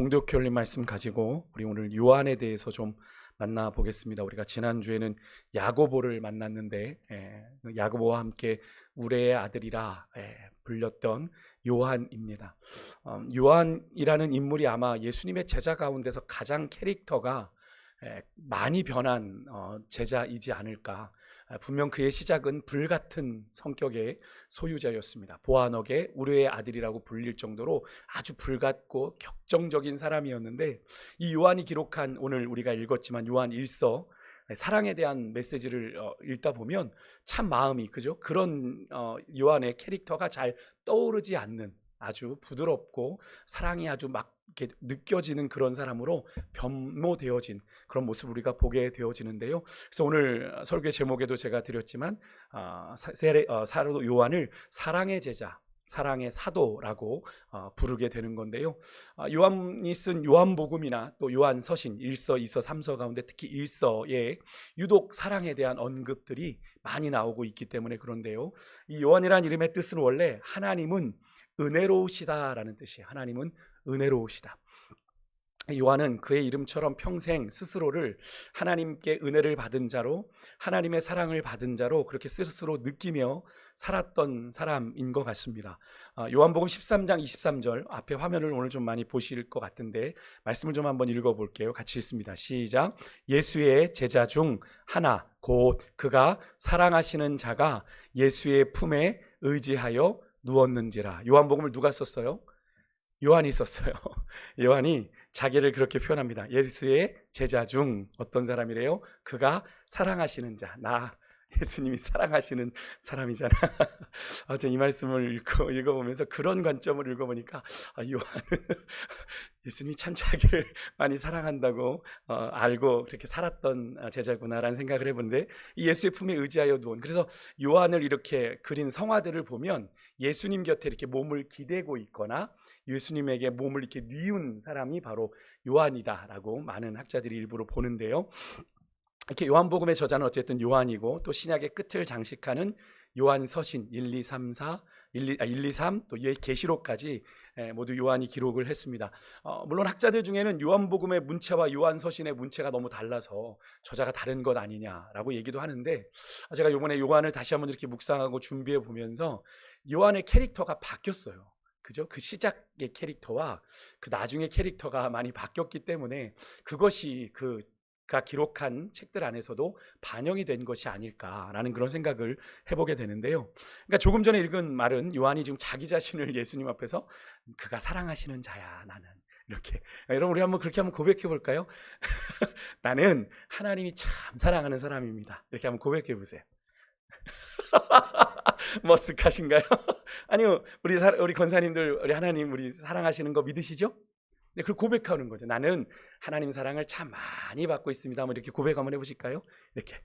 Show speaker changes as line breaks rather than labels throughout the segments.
동독 열린 말씀 가지고 우리 오늘 요한에 대해서 좀 만나보겠습니다. 우리가 지난주에는 야고보를 만났는데 야고보와 함께 우레의 아들이라 불렸던 요한입니다. 요한이라는 인물이 아마 예수님의 제자 가운데서 가장 캐릭터가 많이 변한 제자이지 않을까. 분명 그의 시작은 불같은 성격의 소유자였습니다. 보아너게 우레의 아들이라고 불릴 정도로 아주 불같고 격정적인 사람이었는데, 이 요한이 기록한, 오늘 우리가 읽었지만 요한 1서 사랑에 대한 메시지를 읽다 보면 참 마음이, 그죠? 그런 요한의 캐릭터가 잘 떠오르지 않는, 아주 부드럽고 사랑이 아주 막 이렇게 느껴지는 그런 사람으로 변모되어진 그런 모습을 우리가 보게 되어지는데요. 그래서 오늘 설교의 제목에도 제가 드렸지만 사도 요한을 사랑의 제자, 사랑의 사도라고 부르게 되는 건데요. 요한이 쓴 요한복음이나 또 요한서신 1서, 2서, 3서 가운데 특히 1서에 유독 사랑에 대한 언급들이 많이 나오고 있기 때문에 그런데요. 이 요한이라는 이름의 뜻은 원래 하나님은 은혜로우시다라는 뜻이에요. 하나님은 은혜로우시다. 요한은 그의 이름처럼 평생 스스로를 하나님께 은혜를 받은 자로, 하나님의 사랑을 받은 자로 그렇게 스스로 느끼며 살았던 사람인 것 같습니다. 요한복음 13장 23절 앞에 화면을 오늘 좀 많이 보실 것 같은데 말씀을 좀 한번 읽어볼게요. 같이 읽습니다. 시작. 예수의 제자 중 하나 곧 그가 사랑하시는 자가 예수의 품에 의지하여 누웠는지라. 요한복음을 누가 썼어요? 요한이 썼어요. 요한이 자기를 그렇게 표현합니다. 예수의 제자 중 어떤 사람이래요? 그가 사랑하시는 자. 나 예수님이 사랑하시는 사람이잖아. 아무튼 이 말씀을 읽어보면서 그런 관점을 읽어보니까 요한은 예수님이 참 자기를 많이 사랑한다고 알고 그렇게 살았던 제자구나라는 생각을 해보는데, 이 예수의 품에 의지하여 누운, 그래서 요한을 이렇게 그린 성화들을 보면 예수님 곁에 이렇게 몸을 기대고 있거나 예수님에게 몸을 이렇게 뉘운 사람이 바로 요한이다라고 많은 학자들이 일부러 보는데요. 이렇게 요한복음의 저자는 어쨌든 요한이고, 또 신약의 끝을 장식하는 요한서신 1, 2, 3, 4, 1, 2, 3, 또 계시록까지 모두 요한이 기록을 했습니다. 물론 학자들 중에는 요한복음의 문체와 요한서신의 문체가 너무 달라서 저자가 다른 것 아니냐라고 얘기도 하는데, 제가 이번에 요한을 다시 한번 이렇게 묵상하고 준비해 보면서 요한의 캐릭터가 바뀌었어요. 그죠? 그 시작의 캐릭터와 그 나중의 캐릭터가 많이 바뀌었기 때문에 그것이 그가 기록한 책들 안에서도 반영이 된 것이 아닐까라는 그런 생각을 해보게 되는데요. 그러니까 조금 전에 읽은 말은 요한이 지금 자기 자신을 예수님 앞에서 그가 사랑하시는 자야 나는, 이렇게. 여러분 우리 한번 그렇게 한번 고백해 볼까요? 나는 하나님이 참 사랑하는 사람입니다. 이렇게 한번 고백해 보세요. 머쓱하신가요? 아니요, 우리 권사님들, 우리 하나님 우리 사랑하시는 거 믿으시죠? 네, 그걸 고백하는 거죠. 나는 하나님 사랑을 참 많이 받고 있습니다. 한번 이렇게 고백 한번 해보실까요? 이렇게.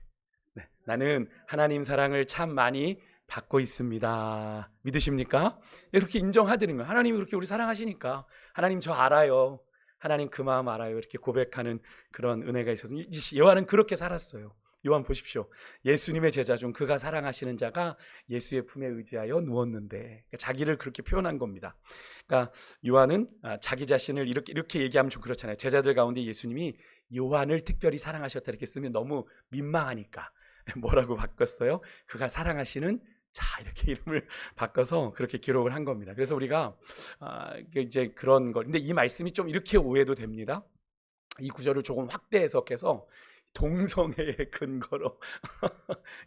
네, 나는 하나님 사랑을 참 많이 받고 있습니다. 믿으십니까? 이렇게 인정하드는 거예요. 하나님이 그렇게 우리 사랑하시니까, 하나님 저 알아요, 하나님 그 마음 알아요, 이렇게 고백하는 그런 은혜가 있어서 요한은 그렇게 살았어요. 요한 보십시오. 예수님의 제자 중 그가 사랑하시는 자가 예수의 품에 의지하여 누웠는데, 자기를 그렇게 표현한 겁니다. 그러니까 요한은 자기 자신을 이렇게 얘기하면 좀 그렇잖아요. 제자들 가운데 예수님이 요한을 특별히 사랑하셨다 이렇게 쓰면 너무 민망하니까 뭐라고 바꿨어요? 그가 사랑하시는 자, 이렇게 이름을 바꿔서 그렇게 기록을 한 겁니다. 그래서 우리가 이제 그런 걸, 근데 이 말씀이 좀 이렇게 오해도 됩니다. 이 구절을 조금 확대 해석해서 동성애의 근거로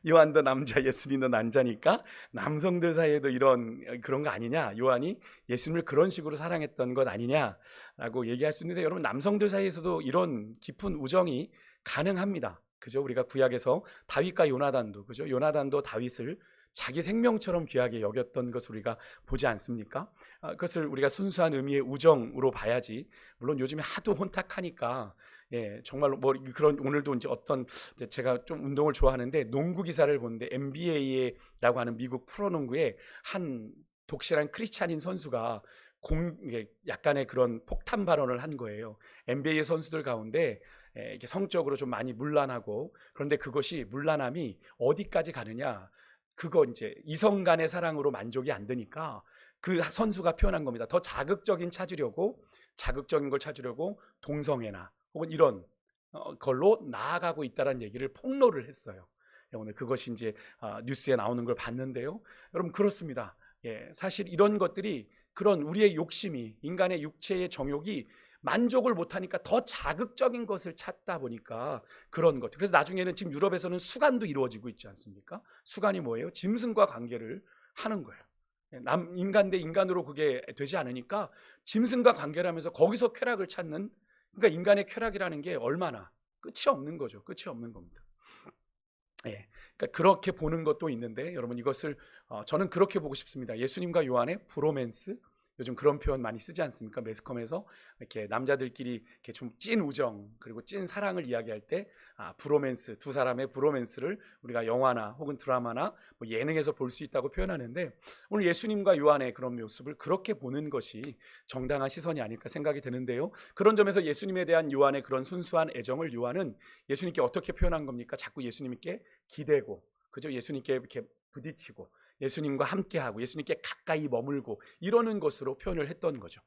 요한도 남자, 예수님도 남자니까 남성들 사이에도 그런 거 아니냐, 요한이 예수님을 그런 식으로 사랑했던 것 아니냐라고 얘기할 수 있는데, 여러분 남성들 사이에서도 이런 깊은 우정이 가능합니다. 그죠? 우리가 구약에서 다윗과 요나단도, 그죠? 요나단도 다윗을 자기 생명처럼 귀하게 여겼던 것을 우리가 보지 않습니까? 그것을 우리가 순수한 의미의 우정으로 봐야지. 물론 요즘에 하도 혼탁하니까 정말로 뭐 그런, 오늘도 이제 제가 좀 운동을 좋아하는데 농구 기사를 보는데 NBA라고 하는 미국 프로농구에 한 독실한 크리스찬인 선수가 약간의 그런 폭탄 발언을 한 거예요. NBA 선수들 가운데 이렇게 성적으로 좀 많이 문란하고, 그런데 그것이 문란함이 어디까지 가느냐, 그거 이제 이성 간의 사랑으로 만족이 안 되니까 그 선수가 표현한 겁니다. 더 자극적인 찾으려고 자극적인 걸 찾으려고 동성애나 혹은 이런 걸로 나아가고 있다는 얘기를 폭로를 했어요. 오늘 그것이 이제 뉴스에 나오는 걸 봤는데요. 여러분 그렇습니다. 사실 이런 것들이 그런 우리의 욕심이 인간의 육체의 정욕이 만족을 못하니까 더 자극적인 것을 찾다 보니까 그런 것. 그래서 나중에는 지금 유럽에서는 수간도 이루어지고 있지 않습니까? 수간이 뭐예요? 짐승과 관계를 하는 거예요. 인간 대 인간으로 그게 되지 않으니까 짐승과 관계를 하면서 거기서 쾌락을 찾는, 그러니까 인간의 쾌락이라는 게 얼마나 끝이 없는 거죠. 끝이 없는 겁니다. 그러니까 그렇게 보는 것도 있는데 여러분 이것을 저는 그렇게 보고 싶습니다. 예수님과 요한의 브로맨스, 요즘 그런 표현 많이 쓰지 않습니까? 매스컴에서 이렇게 남자들끼리 이렇게 좀 찐 우정 그리고 찐 사랑을 이야기할 때 브로맨스, 두 사람의 브로맨스를 우리가 영화나 혹은 드라마나 뭐 예능에서 볼 수 있다고 표현하는데 오늘 예수님과 요한의 그런 모습을 그렇게 보는 것이 정당한 시선이 아닐까 생각이 드는데요. 그런 점에서 예수님에 대한 요한의 그런 순수한 애정을 요한은 예수님께 어떻게 표현한 겁니까? 자꾸 예수님께 기대고, 그죠? 예수님께 이렇게 부딪히고 예수님과 함께하고 예수님께 가까이 머물고 이러는 것으로 표현을 했던 거죠.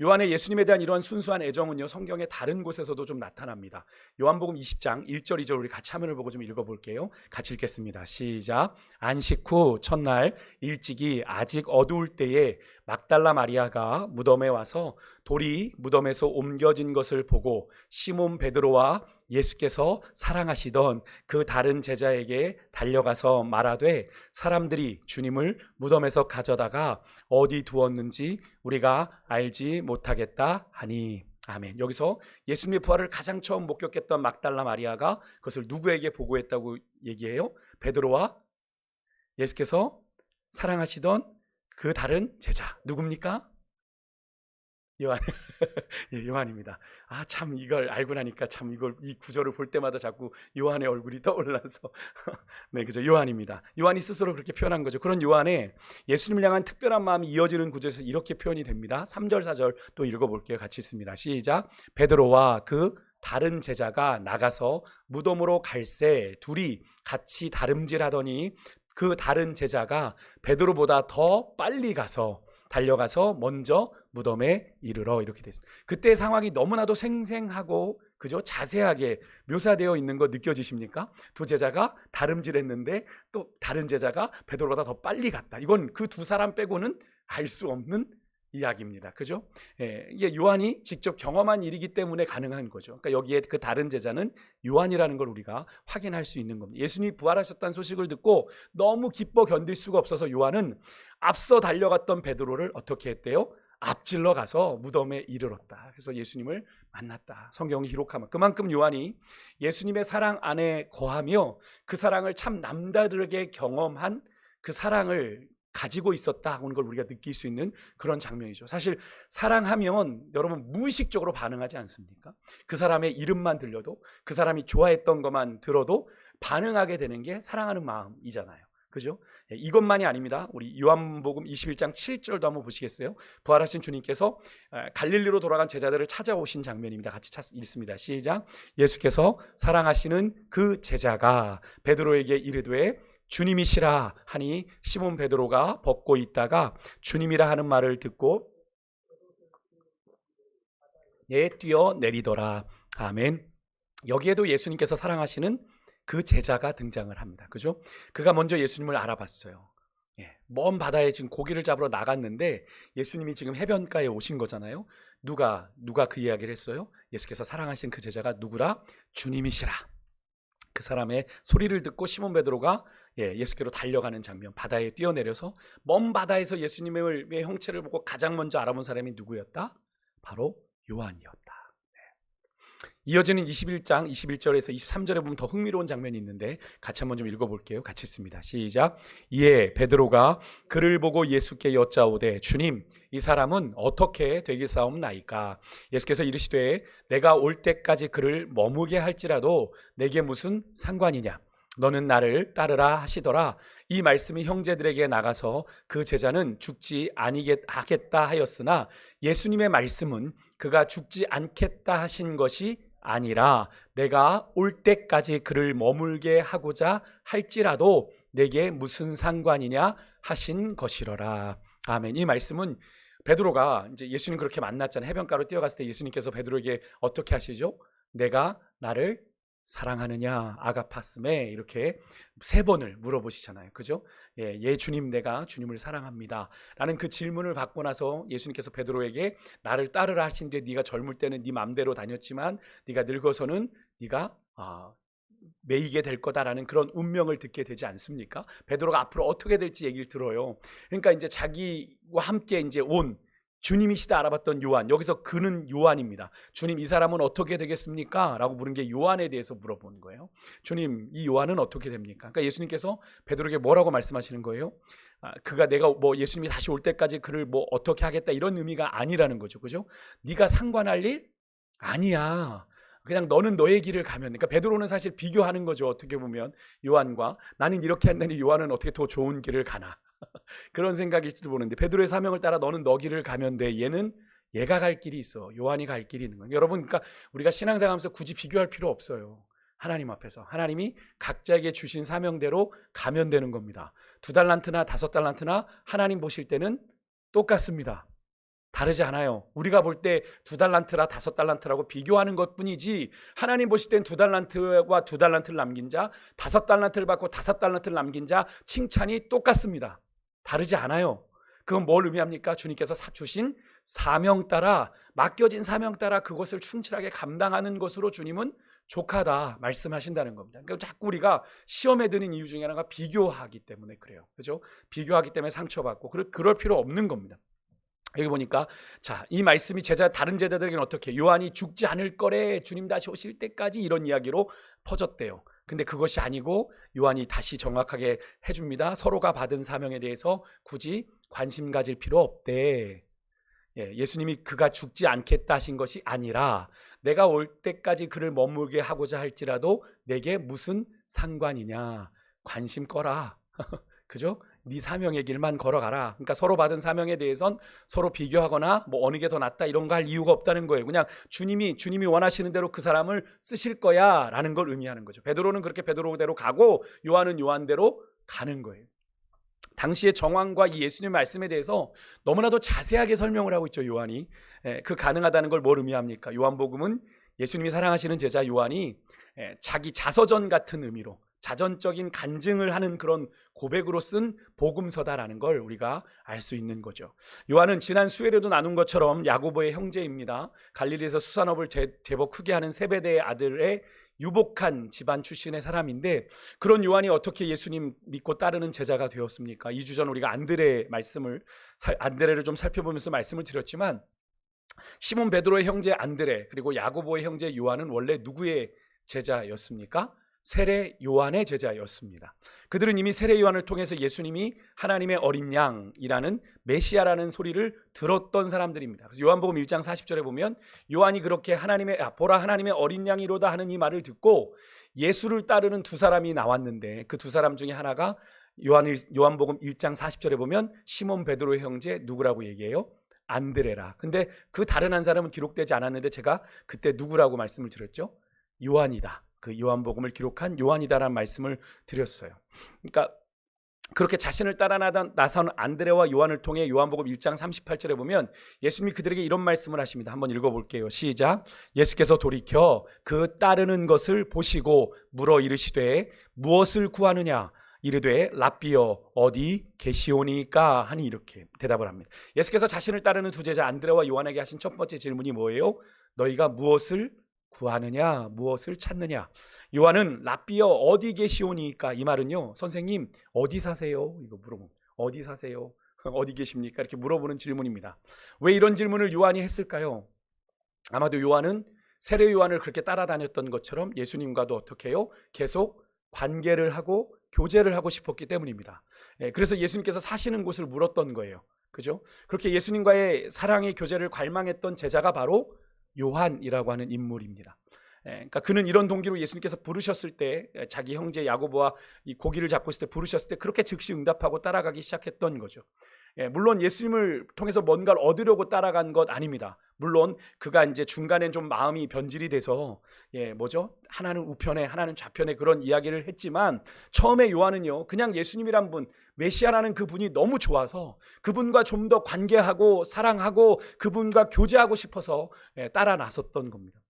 요한의 예수님에 대한 이러한 순수한 애정은요, 성경의 다른 곳에서도 좀 나타납니다. 요한복음 20장 1절 2절 우리 같이 화면을 보고 좀 읽어볼게요. 같이 읽겠습니다. 시작. 안식 후 첫날 일찍이 아직 어두울 때에 막달라 마리아가 무덤에 와서 돌이 무덤에서 옮겨진 것을 보고 시몬 베드로와 예수께서 사랑하시던 그 다른 제자에게 달려가서 말하되 사람들이 주님을 무덤에서 가져다가 어디 두었는지 우리가 알지 못하겠다 하니. 아멘. 여기서 예수님의 부활을 가장 처음 목격했던 막달라 마리아가 그것을 누구에게 보고했다고 얘기해요? 베드로와 예수께서 사랑하시던 그 다른 제자. 누굽니까? 요한. 요한입니다. 참 이걸 알고 나니까 참 이 구절을 볼 때마다 자꾸 요한의 얼굴이 떠올라서 네, 그죠. 요한입니다. 요한이 스스로 그렇게 표현한 거죠. 그런 요한의 예수님을 향한 특별한 마음이 이어지는 구절에서 이렇게 표현이 됩니다. 3절 4절 또 읽어볼게요. 같이 있습니다. 시작. 베드로와 그 다른 제자가 나가서 무덤으로 갈새 둘이 같이 다름질하더니 그 다른 제자가 베드로보다 더 빨리 달려가서 먼저 무덤에 이르러, 이렇게 됐습니다. 그때 상황이 너무나도 생생하고 그죠? 자세하게 묘사되어 있는 거 느껴지십니까? 두 제자가 다름질했는데 또 다른 제자가 베드로보다 더 빨리 갔다. 이건 그 두 사람 빼고는 알 수 없는 이야기입니다. 그죠? 이게 요한이 직접 경험한 일이기 때문에 가능한 거죠. 그러니까 여기에 그 다른 제자는 요한이라는 걸 우리가 확인할 수 있는 겁니다. 예수님이 부활하셨다는 소식을 듣고 너무 기뻐 견딜 수가 없어서 요한은 앞서 달려갔던 베드로를 어떻게 했대요? 앞질러 가서 무덤에 이르렀다. 그래서 예수님을 만났다. 성경이 기록하면 그만큼 요한이 예수님의 사랑 안에 거하며 그 사랑을 참 남다르게 경험한 그 사랑을 가지고 있었다 하는 걸 우리가 느낄 수 있는 그런 장면이죠. 사실 사랑하면 여러분 무의식적으로 반응하지 않습니까? 그 사람의 이름만 들려도, 그 사람이 좋아했던 것만 들어도 반응하게 되는 게 사랑하는 마음이잖아요. 그죠? 이것만이 아닙니다. 우리 요한복음 21장 7절도 한번 보시겠어요? 부활하신 주님께서 갈릴리로 돌아간 제자들을 찾아오신 장면입니다. 같이 읽습니다. 시작. 예수께서 사랑하시는 그 제자가 베드로에게 이르되 주님이시라 하니 시몬 베드로가 벗고 있다가 주님이라 하는 말을 듣고 뛰어내리더라. 아멘. 여기에도 예수님께서 사랑하시는 그 제자가 등장을 합니다. 그죠? 그가 먼저 예수님을 알아봤어요. 먼 바다에 지금 고기를 잡으러 나갔는데 예수님이 지금 해변가에 오신 거잖아요. 누가 그 이야기를 했어요? 예수께서 사랑하신 그 제자가 누구라? 주님이시라. 그 사람의 소리를 듣고 시몬 베드로가 예수께로 달려가는 장면, 바다에 뛰어내려서 먼 바다에서 예수님의 형체를 보고 가장 먼저 알아본 사람이 누구였다? 바로 요한이었다. 이어지는 21장 21절에서 23절에 보면 더 흥미로운 장면이 있는데 같이 한번 좀 읽어볼게요. 같이 읽습니다. 시작. 이에 베드로가 그를 보고 예수께 여짜오되 주님, 이 사람은 어떻게 되겠사옵나이까? 예수께서 이르시되 내가 올 때까지 그를 머무게 할지라도 내게 무슨 상관이냐? 너는 나를 따르라 하시더라. 이 말씀이 형제들에게 나가서 그 제자는 죽지 아니하겠다 하였으나 예수님의 말씀은 그가 죽지 않겠다 하신 것이 아니라 내가 올 때까지 그를 머물게 하고자 할지라도 내게 무슨 상관이냐 하신 것이로라. 아멘. 이 말씀은 베드로가 이제 예수님 그렇게 만났잖아요. 해변가로 뛰어갔을 때 예수님께서 베드로에게 어떻게 하시죠? 내가 나를 사랑하느냐 아가파스메 이렇게 세 번을 물어보시잖아요. 그죠? 예, 주님 내가 주님을 사랑합니다 라는 그 질문을 받고 나서 예수님께서 베드로에게 나를 따르라 하신 뒤에 네가 젊을 때는 네 맘대로 다녔지만 네가 늙어서는 네가 매이게 될 거다라는 그런 운명을 듣게 되지 않습니까? 베드로가 앞으로 어떻게 될지 얘기를 들어요. 그러니까 이제 자기와 함께 이제 온 주님이시다 알아봤던 요한, 여기서 그는 요한입니다. 주님 이 사람은 어떻게 되겠습니까? 라고 물은 게 요한에 대해서 물어보는 거예요. 주님 이 요한은 어떻게 됩니까? 그러니까 예수님께서 베드로에게 뭐라고 말씀하시는 거예요? 그가 내가 예수님이 다시 올 때까지 그를 어떻게 하겠다 이런 의미가 아니라는 거죠. 그죠? 네가 상관할 일 아니야. 그냥 너는 너의 길을 가면. 그러니까 베드로는 사실 비교하는 거죠. 어떻게 보면 요한과 나는 이렇게 한다니 요한은 어떻게 더 좋은 길을 가나. 그런 생각일지도 모르는데 베드로의 사명을 따라 너는 너 길을 가면 돼. 얘는 얘가 갈 길이 있어. 요한이 갈 길이 있는 거예요. 여러분 그러니까 우리가 신앙생활하면서 굳이 비교할 필요 없어요. 하나님 앞에서 하나님이 각자에게 주신 사명대로 가면 되는 겁니다. 2달란트나 5달란트나 하나님 보실 때는 똑같습니다. 다르지 않아요. 우리가 볼 때 2달란트라 5달란트라고 비교하는 것뿐이지 하나님 보실 땐 2달란트와 2달란트를 남긴 자 5달란트를 받고 5달란트를 남긴 자 칭찬이 똑같습니다. 다르지 않아요. 그건 뭘 의미합니까? 주님께서 주신 사명 따라 맡겨진 사명 따라 그것을 충실하게 감당하는 것으로 주님은 족하다 말씀하신다는 겁니다. 그러니까 자꾸 우리가 시험에 드는 이유 중에 하나가 비교하기 때문에 그래요. 그죠? 비교하기 때문에 상처받고 그럴 필요 없는 겁니다. 여기 보니까 이 말씀이 다른 제자들에게는 어떻게 요한이 죽지 않을 거래 주님 다시 오실 때까지 이런 이야기로 퍼졌대요. 근데 그것이 아니고 요한이 다시 정확하게 해줍니다. 서로가 받은 사명에 대해서 굳이 관심 가질 필요 없대. 예수님이 그가 죽지 않겠다 하신 것이 아니라 내가 올 때까지 그를 머물게 하고자 할지라도 내게 무슨 상관이냐. 관심 꺼라. 그죠? 네 사명의 길만 걸어가라. 그러니까 서로 받은 사명에 대해선 서로 비교하거나 어느 게 더 낫다 이런 거 할 이유가 없다는 거예요. 그냥 주님이 원하시는 대로 그 사람을 쓰실 거야 라는 걸 의미하는 거죠. 베드로는 그렇게 베드로대로 가고 요한은 요한대로 가는 거예요. 당시의 정황과 이 예수님의 말씀에 대해서 너무나도 자세하게 설명을 하고 있죠. 요한이. 그 가능하다는 걸 뭘 의미합니까? 요한복음은 예수님이 사랑하시는 제자 요한이 자기 자서전 같은 의미로 자전적인 간증을 하는 그런 고백으로 쓴 복음서다라는 걸 우리가 알 수 있는 거죠. 요한은 지난 수요일에도 나눈 것처럼 야고보의 형제입니다. 갈릴리에서 수산업을 제법 크게 하는 세베대의 아들의 유복한 집안 출신의 사람인데 그런 요한이 어떻게 예수님 믿고 따르는 제자가 되었습니까? 2주 전 우리가 안드레를 좀 살펴보면서 말씀을 드렸지만 시몬 베드로의 형제 안드레 그리고 야고보의 형제 요한은 원래 누구의 제자였습니까? 세례 요한의 제자였습니다. 그들은 이미 세례 요한을 통해서 예수님이 하나님의 어린 양이라는 메시아라는 소리를 들었던 사람들입니다. 그래서 요한복음 1장 40절에 보면 요한이 그렇게 보라 하나님의 어린 양이로다 하는 이 말을 듣고 예수를 따르는 두 사람이 나왔는데 그 두 사람 중에 하나가 요한복음 1장 40절에 보면 시몬 베드로의 형제 누구라고 얘기해요? 안드레라. 근데 그 다른 한 사람은 기록되지 않았는데 제가 그때 누구라고 말씀을 드렸죠? 요한이다. 그 요한복음을 기록한 요한이다라는 말씀을 드렸어요. 그러니까 그렇게 자신을 따라 나선 안드레와 요한을 통해 요한복음 1장 38절에 보면 예수님이 그들에게 이런 말씀을 하십니다. 한번 읽어볼게요. 시작. 예수께서 돌이켜 그 따르는 것을 보시고 물어 이르시되 무엇을 구하느냐? 이르되 랍비여 어디 계시오니까 하니 이렇게 대답을 합니다. 예수께서 자신을 따르는 두 제자 안드레와 요한에게 하신 첫 번째 질문이 뭐예요? 너희가 무엇을 구하느냐, 무엇을 찾느냐? 요한은 랍비여 어디 계시오니까 이 말은요, 선생님 어디 사세요? 이거 물어보면 어디 사세요? 어디 계십니까? 이렇게 물어보는 질문입니다. 왜 이런 질문을 요한이 했을까요? 아마도 요한은 세례 요한을 그렇게 따라다녔던 것처럼 예수님과도 어떻게 해요? 계속 관계를 하고 교제를 하고 싶었기 때문입니다. 그래서 예수님께서 사시는 곳을 물었던 거예요. 그죠? 그렇게 예수님과의 사랑의 교제를 갈망했던 제자가 바로 요한이라고 하는 인물입니다. 그러니까 그는 이런 동기로 예수님께서 부르셨을 때 자기 형제 야고보와 이 고기를 잡고 있을 때 부르셨을 때 그렇게 즉시 응답하고 따라가기 시작했던 거죠. 물론 예수님을 통해서 뭔가를 얻으려고 따라간 것 아닙니다. 물론 그가 이제 중간에 좀 마음이 변질이 돼서 하나는 우편에 하나는 좌편에 그런 이야기를 했지만 처음에 요한은요 그냥 예수님이란 분 메시아라는 그분이 너무 좋아서 그분과 좀 더 관계하고 사랑하고 그분과 교제하고 싶어서 따라 나섰던 겁니다.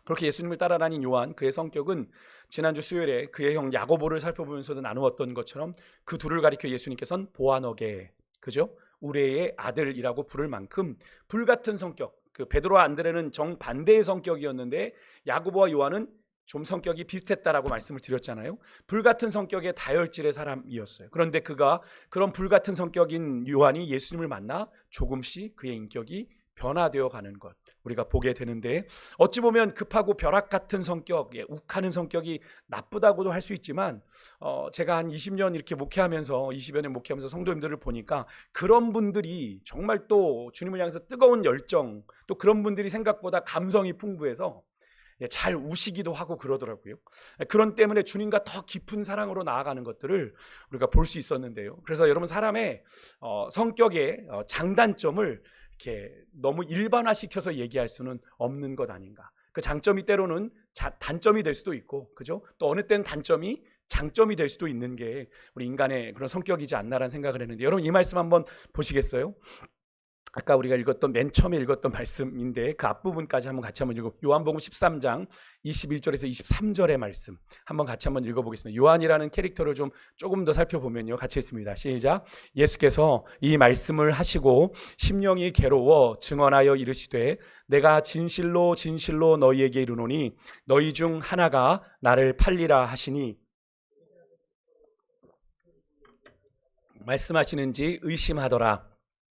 그렇게 예수님을 따라 다닌 요한, 그의 성격은 지난주 수요일에 그의 형 야고보를 살펴보면서도 나누었던 것처럼 그 둘을 가리켜 예수님께서는 보아너게, 그죠? 우레의 아들이라고 부를 만큼 불같은 성격, 그 베드로와 안드레는 정반대의 성격이었는데 야고보와 요한은 좀 성격이 비슷했다라고 말씀을 드렸잖아요. 불같은 성격의 다혈질의 사람이었어요. 그런데 그가 그런 불같은 성격인 요한이 예수님을 만나 조금씩 그의 인격이 변화되어 가는 것 우리가 보게 되는데, 어찌 보면 급하고 벼락 같은 성격, 욱하는 성격이 나쁘다고도 할 수 있지만 제가 한 20년 이렇게 목회하면서 20여 년 목회하면서 성도님들을 보니까 그런 분들이 정말 또 주님을 향해서 뜨거운 열정, 또 그런 분들이 생각보다 감성이 풍부해서 잘 우시기도 하고 그러더라고요. 그런 때문에 주님과 더 깊은 사랑으로 나아가는 것들을 우리가 볼 수 있었는데요. 그래서 여러분, 사람의 성격의 장단점을 이렇게 너무 일반화시켜서 얘기할 수는 없는 것 아닌가. 그 장점이 때로는 단점이 될 수도 있고, 그죠? 또 어느 때는 단점이 장점이 될 수도 있는 게 우리 인간의 그런 성격이지 않나라는 생각을 했는데, 여러분 이 말씀 한번 보시겠어요? 아까 우리가 읽었던 맨 처음에 읽었던 말씀인데 그 앞부분까지 한번 같이 한번 읽어. 요한복음 13장 21절에서 23절의 말씀 한번 같이 한번 읽어보겠습니다. 요한이라는 캐릭터를 조금 더 살펴보면요, 같이 읽습니다. 시작. 예수께서 이 말씀을 하시고 심령이 괴로워 증언하여 이르시되 내가 진실로 진실로 너희에게 이르노니 너희 중 하나가 나를 팔리라 하시니, 말씀하시는지 의심하더라.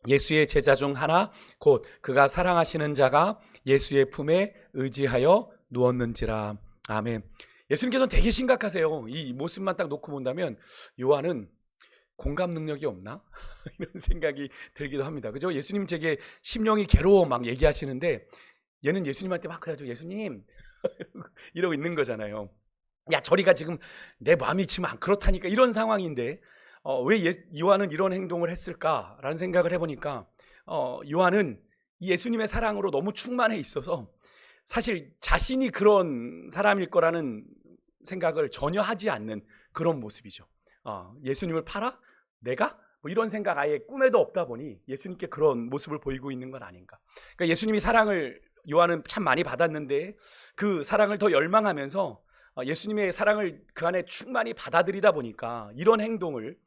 예수의 제자 중 하나 곧 그가 사랑하시는 자가 예수의 품에 의지하여 누웠는지라. 아멘. 예수님께서는 되게 심각하세요. 이 모습만 딱 놓고 본다면 요한은 공감 능력이 없나? 이런 생각이 들기도 합니다. 그죠? 예수님 제게 심령이 괴로워 막 얘기하시는데 얘는 예수님한테 막 그래가지고 예수님 이러고 있는 거잖아요. 야, 저리가, 지금 내 마음이 지금 안 그렇다니까, 이런 상황인데 왜 요한은 이런 행동을 했을까라는 생각을 해보니까 요한은 예수님의 사랑으로 너무 충만해 있어서 사실 자신이 그런 사람일 거라는 생각을 전혀 하지 않는 그런 모습이죠. 예수님을 팔아? 내가? 뭐 이런 생각 아예 꿈에도 없다 보니 예수님께 그런 모습을 보이고 있는 건 아닌가. 그러니까 예수님이 사랑을 요한은 참 많이 받았는데 그 사랑을 더 열망하면서 예수님의 사랑을 그 안에 충만히 받아들이다 보니까 이런 행동을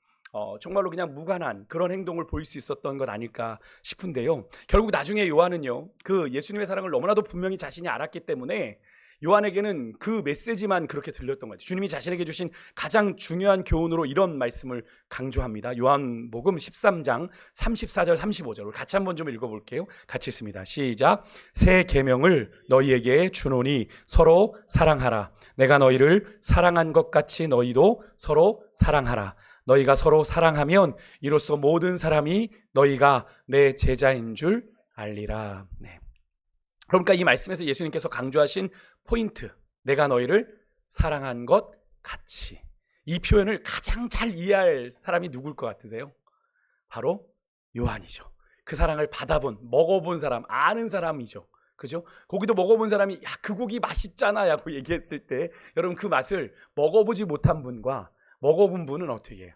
정말로 그냥 무관한 그런 행동을 보일 수 있었던 것 아닐까 싶은데요. 결국 나중에 요한은요, 그 예수님의 사랑을 너무나도 분명히 자신이 알았기 때문에 요한에게는 그 메시지만 그렇게 들렸던 거죠. 주님이 자신에게 주신 가장 중요한 교훈으로 이런 말씀을 강조합니다. 요한복음 13장 34절 35절을 같이 한번 좀 읽어볼게요. 같이 읽습니다. 시작. 새 계명을 너희에게 주노니 서로 사랑하라. 내가 너희를 사랑한 것 같이 너희도 서로 사랑하라. 너희가 서로 사랑하면 이로써 모든 사람이 너희가 내 제자인 줄 알리라. 네. 그러니까 이 말씀에서 예수님께서 강조하신 포인트, 내가 너희를 사랑한 것 같이, 이 표현을 가장 잘 이해할 사람이 누굴 것 같으세요? 바로 요한이죠. 그 사랑을 받아본, 먹어본 사람, 아는 사람이죠. 그죠? 고기도 먹어본 사람이 야, 그 고기 맛있잖아 라고 얘기했을 때 여러분 그 맛을 먹어보지 못한 분과 먹어본 분은 어떻게 해요?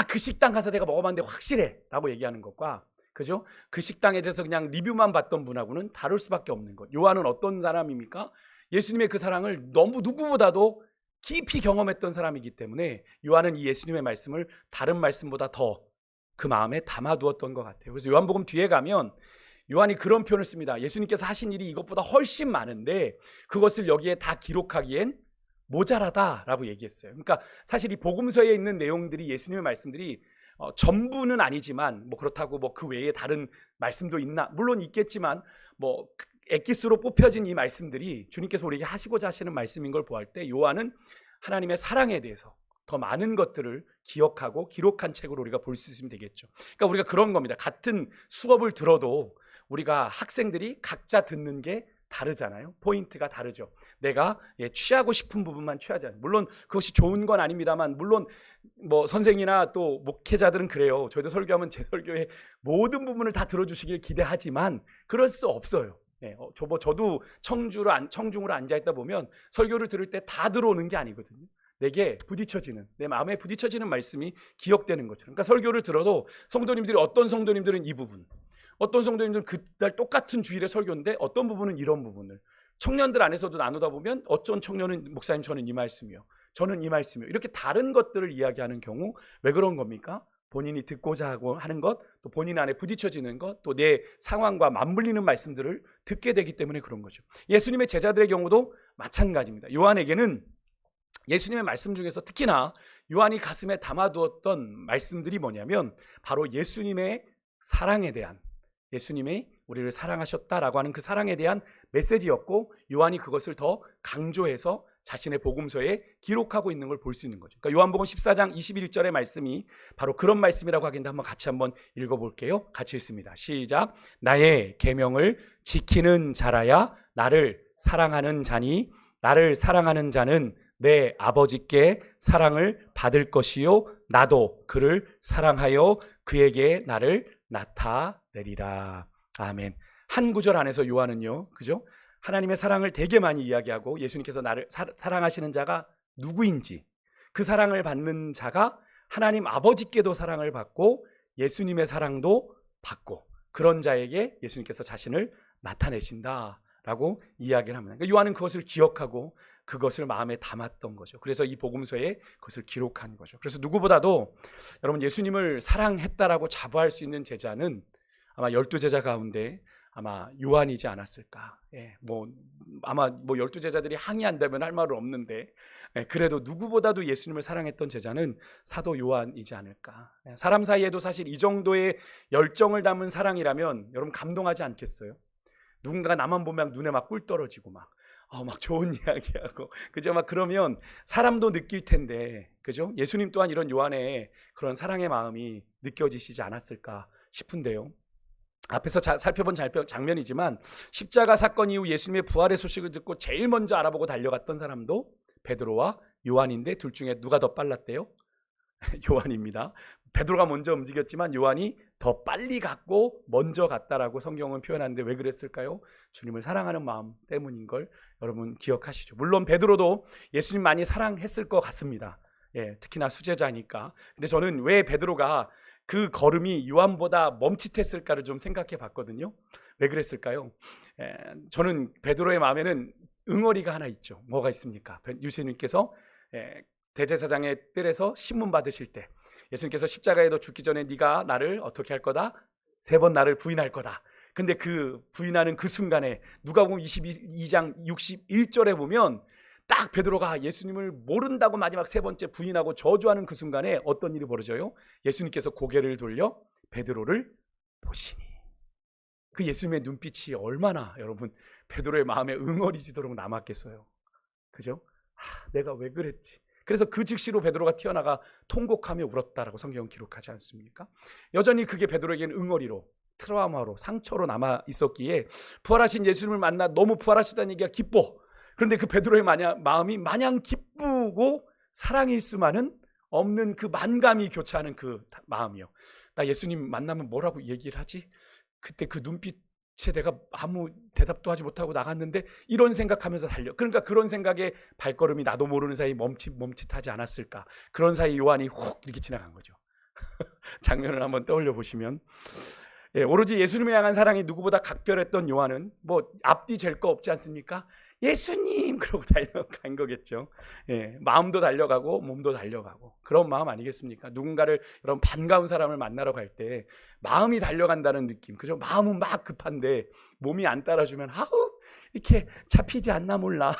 그 식당 가서 내가 먹어봤는데 확실해 라고 얘기하는 것과, 그죠? 그 식당에 대해서 그냥 리뷰만 봤던 분하고는 다를 수밖에 없는 것. 요한은 어떤 사람입니까? 예수님의 그 사랑을 너무 누구보다도 깊이 경험했던 사람이기 때문에 요한은 이 예수님의 말씀을 다른 말씀보다 더 그 마음에 담아두었던 것 같아요. 그래서 요한복음 뒤에 가면 요한이 그런 표현을 씁니다. 예수님께서 하신 일이 이것보다 훨씬 많은데 그것을 여기에 다 기록하기엔 모자라다라고 얘기했어요. 그러니까 사실 이 복음서에 있는 내용들이, 예수님의 말씀들이 전부는 아니지만 뭐 그렇다고 뭐 그 외에 다른 말씀도 있나? 물론 있겠지만 뭐 엑기스로 뽑혀진 이 말씀들이 주님께서 우리에게 하시고자 하시는 말씀인 걸 보할 때 요한은 하나님의 사랑에 대해서 더 많은 것들을 기억하고 기록한 책으로 우리가 볼 수 있으면 되겠죠. 그러니까 우리가 그런 겁니다. 같은 수업을 들어도 우리가 학생들이 각자 듣는 게 다르잖아요. 포인트가 다르죠. 내가 취하고 싶은 부분만 취하지 않아요. 물론 그것이 좋은 건 아닙니다만, 물론 뭐 선생이나 또 목회자들은 그래요. 저희도 설교하면 제 설교의 모든 부분을 다 들어주시길 기대하지만 그럴 수 없어요. 저도 청중으로 앉아있다 보면 설교를 들을 때 다 들어오는 게 아니거든요. 내게 부딪혀지는, 내 마음에 부딪혀지는 말씀이 기억되는 것처럼. 그러니까 설교를 들어도 성도님들이, 어떤 성도님들은 이 부분, 어떤 성도님들은 그날 똑같은 주일의 설교인데 어떤 부분은 이런 부분을, 청년들 안에서도 나누다 보면 어떤 청년은 목사님 저는 이 말씀이요, 저는 이 말씀이요, 이렇게 다른 것들을 이야기하는 경우, 왜 그런 겁니까? 본인이 듣고자 하고 하는 것, 또 본인 안에 부딪혀지는 것, 또 내 상황과 맞물리는 말씀들을 듣게 되기 때문에 그런 거죠. 예수님의 제자들의 경우도 마찬가지입니다. 요한에게는 예수님의 말씀 중에서 특히나 요한이 가슴에 담아두었던 말씀들이 뭐냐면 바로 예수님의 사랑에 대한, 예수님이 우리를 사랑하셨다라고 하는 그 사랑에 대한 메시지였고, 요한이 그것을 더 강조해서 자신의 복음서에 기록하고 있는 걸 볼 수 있는 거죠. 그러니까 요한복음 14장 21절의 말씀이 바로 그런 말씀이라고 하겠는데 한번 같이 한번 읽어볼게요. 같이 읽습니다. 시작. 나의 계명을 지키는 자라야 나를 사랑하는 자니, 나를 사랑하는 자는 내 아버지께 사랑을 받을 것이요 나도 그를 사랑하여 그에게 나를 나타내리라. 아멘. 한 구절 안에서 요한은요, 그죠? 하나님의 사랑을 되게 많이 이야기하고, 예수님께서 나를 사랑하시는 자가 누구인지, 그 사랑을 받는 자가 하나님 아버지께도 사랑을 받고 예수님의 사랑도 받고, 그런 자에게 예수님께서 자신을 나타내신다라고 이야기를 합니다. 그러니까 요한은 그것을 기억하고 그것을 마음에 담았던 거죠. 그래서 이 복음서에 그것을 기록한 거죠. 그래서 누구보다도 여러분, 예수님을 사랑했다라고 자부할 수 있는 제자는 아마 12제자 가운데 아마 요한이지 않았을까. 아마 12제자들이 항의한다면 할 말은 없는데, 그래도 누구보다도 예수님을 사랑했던 제자는 사도 요한이지 않을까. 사람 사이에도 사실 이 정도의 열정을 담은 사랑이라면 여러분 감동하지 않겠어요? 누군가가 나만 보면 눈에 막 꿀 떨어지고 막 좋은 이야기하고, 그죠? 막 그러면 사람도 느낄 텐데, 그죠? 예수님 또한 이런 요한의 그런 사랑의 마음이 느껴지시지 않았을까 싶은데요. 앞에서 살펴본 장면이지만 십자가 사건 이후 예수님의 부활의 소식을 듣고 제일 먼저 알아보고 달려갔던 사람도 베드로와 요한인데, 둘 중에 누가 더 빨랐대요? 요한입니다. 베드로가 먼저 움직였지만 요한이 더 빨리 갔고 먼저 갔다라고 성경은 표현하는데, 왜 그랬을까요? 주님을 사랑하는 마음 때문인 걸 여러분 기억하시죠. 물론 베드로도 예수님 많이 사랑했을 것 같습니다. 특히나 수제자니까. 근데 저는 왜 베드로가 그 걸음이 요한보다 멈칫했을까를 좀 생각해 봤거든요. 왜 그랬을까요? 저는 베드로의 마음에는 응어리가 하나 있죠. 뭐가 있습니까? 예수님께서 대제사장의 뜰에서 신문 받으실 때, 예수님께서 십자가에 너 죽기 전에 네가 나를 어떻게 할 거다? 3번 나를 부인할 거다. 근데 그 부인하는 그 순간에 누가복음 22장 61절에 보면 딱 베드로가 예수님을 모른다고 마지막 3번째 부인하고 저주하는 그 순간에 어떤 일이 벌어져요? 예수님께서 고개를 돌려 베드로를 보시니. 그 예수님의 눈빛이 얼마나 여러분 베드로의 마음에 응어리지도록 남았겠어요. 그죠? 내가 왜 그랬지? 그래서 그 즉시로 베드로가 튀어나가 통곡하며 울었다라고 성경은 기록하지 않습니까? 여전히 그게 베드로에게는 응어리로, 트라우마로, 상처로 남아 있었기에 부활하신 예수님을 만나 너무 부활하시다는 얘기가 기뻐. 그런데 그 베드로의 마음이 마냥 기쁘고 사랑일 수만은 없는 그 만감이 교차하는 그 마음이요. 나 예수님 만나면 뭐라고 얘기를 하지? 그때 그 눈빛에 내가 아무 대답도 하지 못하고 나갔는데, 이런 생각하면서 달려. 그러니까 그런 생각에 발걸음이 나도 모르는 사이 멈칫하지 않았을까. 그런 사이 요한이 훅 이렇게 지나간 거죠. 장면을 한번 떠올려 보시면, 오로지 예수님을 향한 사랑이 누구보다 각별했던 요한은 앞뒤 잴 거 없지 않습니까? 예수님! 그러고 달려간 거겠죠. 마음도 달려가고 몸도 달려가고, 그런 마음 아니겠습니까? 누군가를, 여러분, 반가운 사람을 만나러 갈 때 마음이 달려간다는 느낌, 그죠? 마음은 막 급한데 몸이 안 따라주면 이렇게 잡히지 않나 몰라.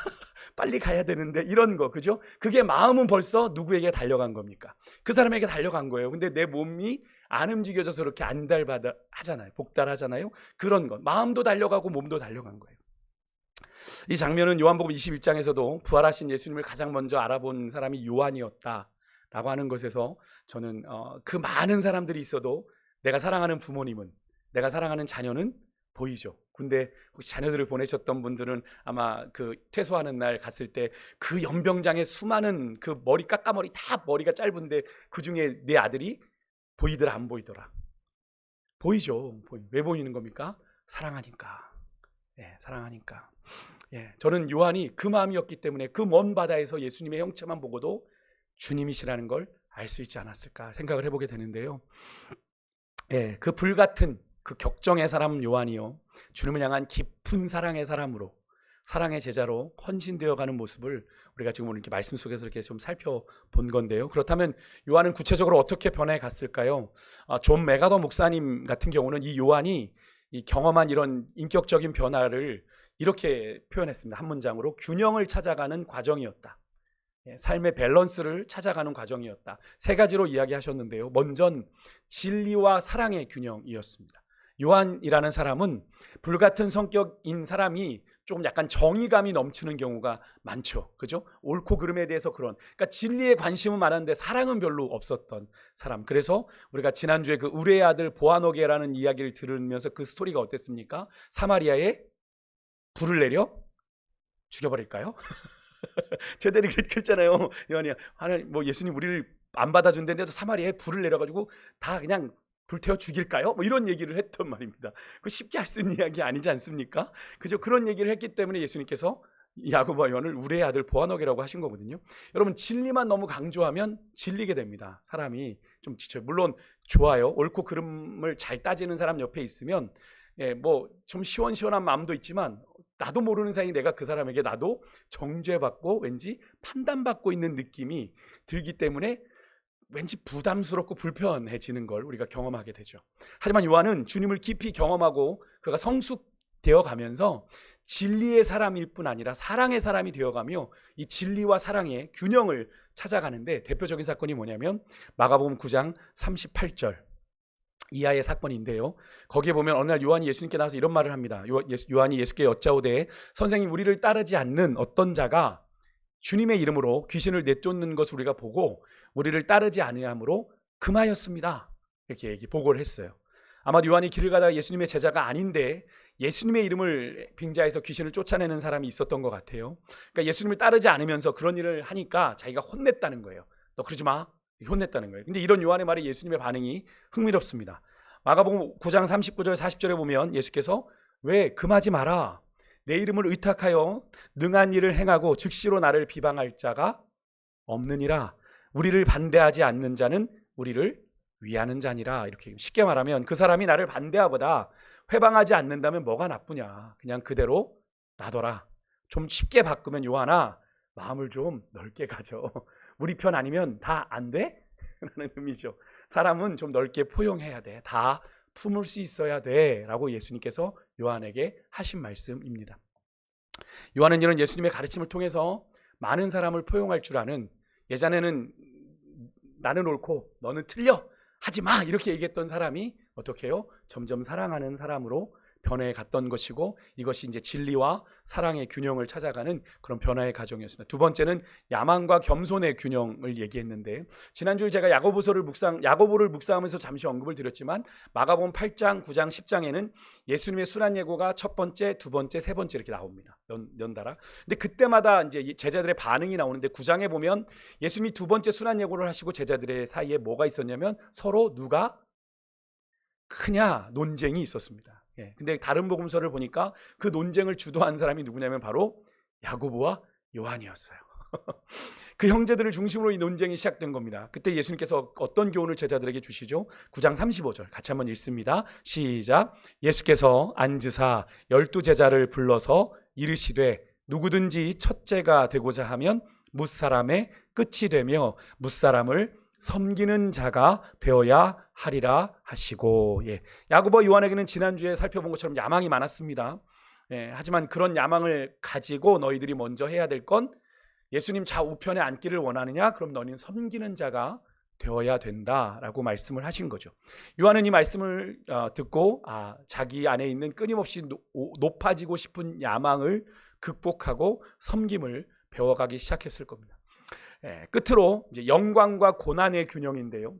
빨리 가야 되는데, 이런 거, 그죠? 그게 마음은 벌써 누구에게 달려간 겁니까? 그 사람에게 달려간 거예요. 근데 내 몸이 안 움직여져서 이렇게 안달하잖아요. 복달하잖아요. 그런 것, 마음도 달려가고 몸도 달려간 거예요. 이 장면은 요한복음 21장에서도 부활하신 예수님을 가장 먼저 알아본 사람이 요한이었다라고 하는 것에서 저는 그 많은 사람들이 있어도 내가 사랑하는 부모님은, 내가 사랑하는 자녀는 보이죠. 근데 혹시 자녀들을 보내셨던 분들은 아마 그 퇴소하는 날 갔을 때 그 연병장에 수많은 그 까까머리 다 머리가 짧은데 그 중에 내 아들이 보이더라 안 보이더라? 보이죠. 왜 보이는 겁니까? 사랑하니까. 사랑하니까. 저는 요한이 그 마음이었기 때문에 그 먼 바다에서 예수님의 형체만 보고도 주님이시라는 걸 알 수 있지 않았을까 생각을 해보게 되는데요. 예, 그 불같은 그 격정의 사람 요한이요, 주님을 향한 깊은 사랑의 사람으로, 사랑의 제자로 헌신되어가는 모습을 우리가 지금 오늘 이렇게 말씀 속에서 이렇게 좀 살펴본 건데요. 그렇다면 요한은 구체적으로 어떻게 변해갔을까요? 존 메가더 목사님 같은 경우는 이 요한이 이 경험한 이런 인격적인 변화를 이렇게 표현했습니다. 한 문장으로: 균형을 찾아가는 과정이었다. 삶의 밸런스를 찾아가는 과정이었다. 세 가지로 이야기하셨는데요. 먼저는 진리와 사랑의 균형이었습니다. 요한이라는 사람은 불같은 성격인 사람이 조금 약간 정의감이 넘치는 경우가 많죠. 그죠? 옳고 그름에 대해서 그러니까 진리에 관심은 많았는데 사랑은 별로 없었던 사람. 그래서 우리가 지난주에 그 우레의 아들 보아노게라는 이야기를 들으면서 그 스토리가 어땠습니까? 사마리아에 불을 내려 죽여버릴까요? 제대로 그랬잖아요. 요한이, 하나님, 뭐 예수님 우리를 안 받아준다는데 사마리아에 불을 내려가지고 다 그냥 불태워 죽일까요? 뭐 이런 얘기를 했던 말입니다. 그 쉽게 할 수 있는 이야기 아니지 않습니까? 그죠? 그런 얘기를 했기 때문에 예수님께서 야고보와 요한을 우리의 아들 보아노게라고 하신 거거든요. 여러분, 진리만 너무 강조하면 질리게 됩니다. 사람이 좀 지쳐요. 물론 좋아요. 옳고 그름을 잘 따지는 사람 옆에 있으면 뭐 좀 시원시원한 마음도 있지만, 나도 모르는 사이에 내가 그 사람에게 나도 정죄받고 왠지 판단받고 있는 느낌이 들기 때문에 왠지 부담스럽고 불편해지는 걸 우리가 경험하게 되죠. 하지만 요한은 주님을 깊이 경험하고 그가 성숙되어 가면서 진리의 사람일 뿐 아니라 사랑의 사람이 되어가며 이 진리와 사랑의 균형을 찾아가는데 대표적인 사건이 뭐냐면 마가복음 9장 38절 이하의 사건인데요. 거기에 보면 어느 날 요한이 예수님께 나와서 이런 말을 합니다. 요한이 예수께 여짜오되, 선생님, 우리를 따르지 않는 어떤 자가 주님의 이름으로 귀신을 내쫓는 것을 우리가 보고 우리를 따르지 아니함으로 금하였습니다. 이렇게 보고를 했어요. 아마도 요한이 길을 가다가 예수님의 제자가 아닌데 예수님의 이름을 빙자해서 귀신을 쫓아내는 사람이 있었던 것 같아요. 그러니까 예수님을 따르지 않으면서 그런 일을 하니까 자기가 혼냈다는 거예요. 너 그러지 마. 혼냈다는 거예요. 근데 이런 요한의 말에 예수님의 반응이 흥미롭습니다. 마가복음 9장 39절 40절에 보면 예수께서 왜 금하지 마라. 내 이름을 의탁하여 능한 일을 행하고 즉시로 나를 비방할 자가 없느니라. 우리를 반대하지 않는 자는 우리를 위하는 자니라. 이렇게 쉽게 말하면 그 사람이 나를 반대하보다 회방하지 않는다면 뭐가 나쁘냐. 그냥 그대로 놔둬라. 좀 쉽게 바꾸면 요한아, 마음을 좀 넓게 가져. 우리 편 아니면 다 안 돼? 라는 의미죠. 사람은 좀 넓게 포용해야 돼. 다 품을 수 있어야 돼. 라고 예수님께서 요한에게 하신 말씀입니다. 요한은 이런 예수님의 가르침을 통해서 많은 사람을 포용할 줄 아는, 예전에는 나는 옳고 너는 틀려 하지 마 이렇게 얘기했던 사람이 어떻게 해요? 점점 사랑하는 사람으로 변해갔던 것이고, 이것이 이제 진리와 사랑의 균형을 찾아가는 그런 변화의 과정이었습니다. 두 번째는 야망과 겸손의 균형을 얘기했는데, 지난주에 제가 야고보를 묵상하면서 잠시 언급을 드렸지만 마가복음 8장, 9장, 10장에는 예수님의 순환 예고가 첫 번째, 두 번째, 세 번째 이렇게 나옵니다. 연달아. 근데 그때마다 이제 제자들의 반응이 나오는데 9장에 보면 예수님이 두 번째 순환 예고를 하시고 제자들의 사이에 뭐가 있었냐면 서로 누가 크냐 논쟁이 있었습니다. 근데 다른 복음서를 보니까 그 논쟁을 주도한 사람이 누구냐면 바로 야고보와 요한이었어요. 그 형제들을 중심으로 이 논쟁이 시작된 겁니다. 그때 예수님께서 어떤 교훈을 제자들에게 주시죠? 9장 35절 같이 한번 읽습니다. 시작. 예수께서 앉으사 12제자를 불러서 이르시되, 누구든지 첫째가 되고자 하면 뭇사람의 끝이 되며 뭇사람을 섬기는 자가 되어야 하리라 하시고, 야고보와 요한에게는 지난주에 살펴본 것처럼 야망이 많았습니다. 하지만 그런 야망을 가지고 너희들이 먼저 해야 될 건, 예수님 좌우편에 앉기를 원하느냐? 그럼 너희는 섬기는 자가 되어야 된다라고 말씀을 하신 거죠. 요한은 이 말씀을 듣고 자기 안에 있는 끊임없이 높아지고 싶은 야망을 극복하고 섬김을 배워가기 시작했을 겁니다. 끝으로 이제 영광과 고난의 균형인데요.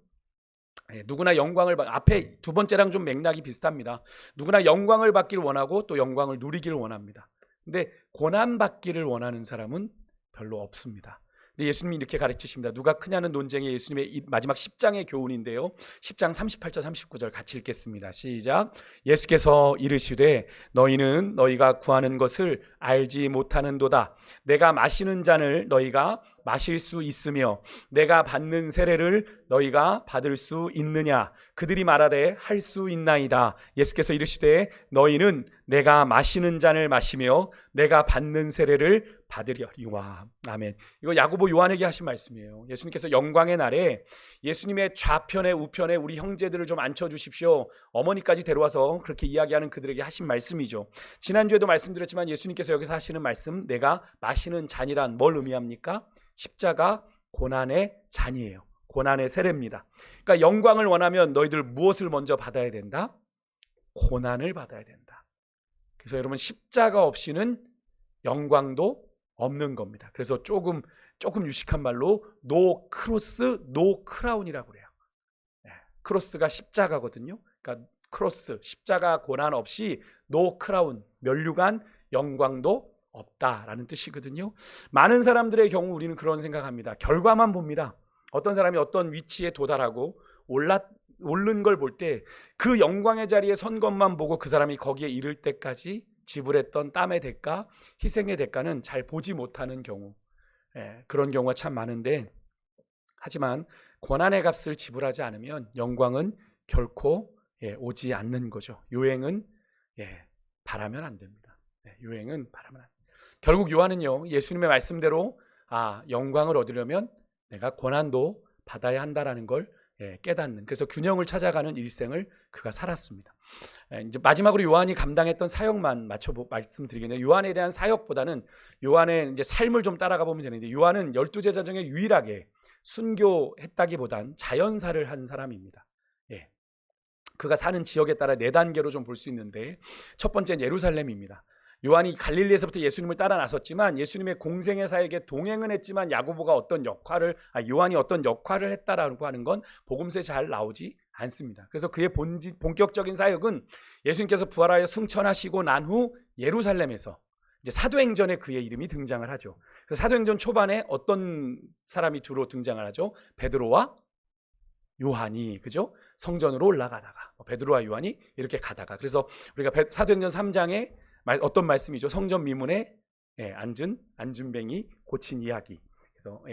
누구나 영광을 앞에 두 번째랑 좀 맥락이 비슷합니다. 누구나 영광을 받기를 원하고 또 영광을 누리기를 원합니다. 근데 고난 받기를 원하는 사람은 별로 없습니다. 근데 예수님이 이렇게 가르치십니다. 누가 크냐는 논쟁의 예수님의 마지막 10장의 교훈인데요. 10장 38절 39절 같이 읽겠습니다. 시작. 예수께서 이르시되, 너희는 너희가 구하는 것을 알지 못하는도다. 내가 마시는 잔을 너희가 마실 수 있으며 내가 받는 세례를 너희가 받을 수 있느냐? 그들이 말하되 할 수 있나이다. 예수께서 이르시되 너희는 내가 마시는 잔을 마시며 내가 받는 세례를 받으려니와. 아멘. 이거 야고보 요한에게 하신 말씀이에요. 예수님께서 영광의 날에 예수님의 좌편에 우편에 우리 형제들을 좀 앉혀주십시오. 어머니까지 데려와서 그렇게 이야기하는 그들에게 하신 말씀이죠. 지난주에도 말씀드렸지만 예수님께서 여기서 하시는 말씀, 내가 마시는 잔이란 뭘 의미합니까? 십자가 고난의 잔이에요. 고난의 세례입니다. 그러니까 영광을 원하면 너희들 무엇을 먼저 받아야 된다? 고난을 받아야 된다. 그래서 여러분 십자가 없이는 영광도 없는 겁니다. 그래서 조금 유식한 말로 노 크로스 노 크라운이라고 그래요. 크로스가 십자가거든요. 그러니까 크로스 십자가 고난 없이 노 크라운 면류관 영광도 없다라는 뜻이거든요. 많은 사람들의 경우 우리는 그런 생각합니다. 결과만 봅니다. 어떤 사람이 어떤 위치에 도달하고 오른 걸 볼 때 그 영광의 자리에 선 것만 보고 그 사람이 거기에 이를 때까지 지불했던 땀의 대가, 희생의 대가는 잘 보지 못하는 경우, 그런 경우가 참 많은데, 하지만 고난의 값을 지불하지 않으면 영광은 결코 오지 않는 거죠. 요행은 바라면 안 됩니다. 요행은 바라면 안 됩니다. 결국 요한은요, 예수님의 말씀대로 영광을 얻으려면 내가 고난도 받아야 한다라는 걸 깨닫는, 그래서 균형을 찾아가는 일생을 그가 살았습니다. 이제 마지막으로 요한이 감당했던 사역만 말씀드리겠네요. 요한에 대한 사역보다는 요한의 이제 삶을 좀 따라가 보면 되는데, 요한은 12제자 중에 유일하게 순교했다기보단 자연사를 한 사람입니다. 그가 사는 지역에 따라 4단계로 좀 볼 수 있는데, 첫 번째는 예루살렘입니다. 요한이 갈릴리에서부터 예수님을 따라 나섰지만 예수님의 공생의 사역에 동행은 했지만 야고보가 요한이 어떤 역할을 했다라고 하는 건 복음서에 잘 나오지 않습니다. 그래서 그의 본격적인 사역은 예수님께서 부활하여 승천하시고 난 후 예루살렘에서 이제 사도행전에 그의 이름이 등장을 하죠. 그래서 사도행전 초반에 어떤 사람이 주로 등장을 하죠? 베드로와 요한이, 그죠? 성전으로 올라가다가 베드로와 요한이 이렇게 가다가, 그래서 우리가 사도행전 3장에 어떤 말씀이죠? 성전 미문에 앉은 안준뱅이 고친 이야기. 그래서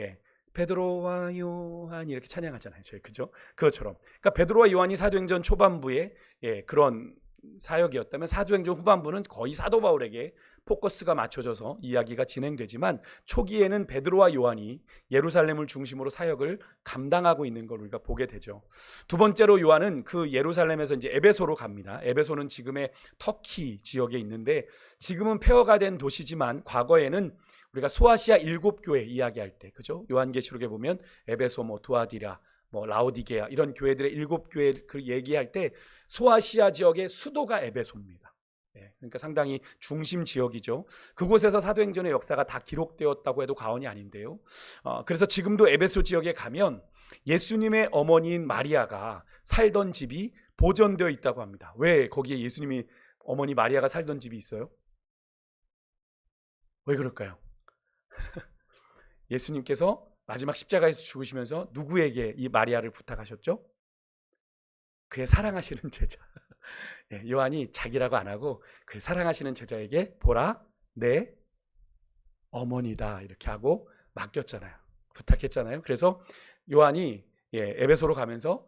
베드로와 요한이 이렇게 찬양하잖아요, 저희, 그죠? 그것처럼, 그러니까 베드로와 요한이 사도행전 초반부에 그런 사역이었다면 사도행전 후반부는 거의 사도 바울에게 포커스가 맞춰져서 이야기가 진행되지만, 초기에는 베드로와 요한이 예루살렘을 중심으로 사역을 감당하고 있는 걸 우리가 보게 되죠. 두 번째로 요한은 그 예루살렘에서 이제 에베소로 갑니다. 에베소는 지금의 터키 지역에 있는데, 지금은 폐허가 된 도시지만 과거에는 우리가 소아시아 7교회 이야기할 때, 그죠? 요한계시록에 보면 에베소, 두아디라, 라오디게아 이런 교회들의 7교회 그 얘기할 때 소아시아 지역의 수도가 에베소입니다. 그러니까 상당히 중심 지역이죠. 그곳에서 사도행전의 역사가 다 기록되었다고 해도 과언이 아닌데요. 그래서 지금도 에베소 지역에 가면 예수님의 어머니인 마리아가 살던 집이 보존되어 있다고 합니다. 왜 거기에 예수님이 어머니 마리아가 살던 집이 있어요? 왜 그럴까요? 예수님께서 마지막 십자가에서 죽으시면서 누구에게 이 마리아를 부탁하셨죠? 그의 사랑하시는 제자. 요한이 자기라고 안 하고 그의 사랑하시는 제자에게 보라 내 어머니다 이렇게 하고 맡겼잖아요. 부탁했잖아요. 그래서 요한이 에베소로 가면서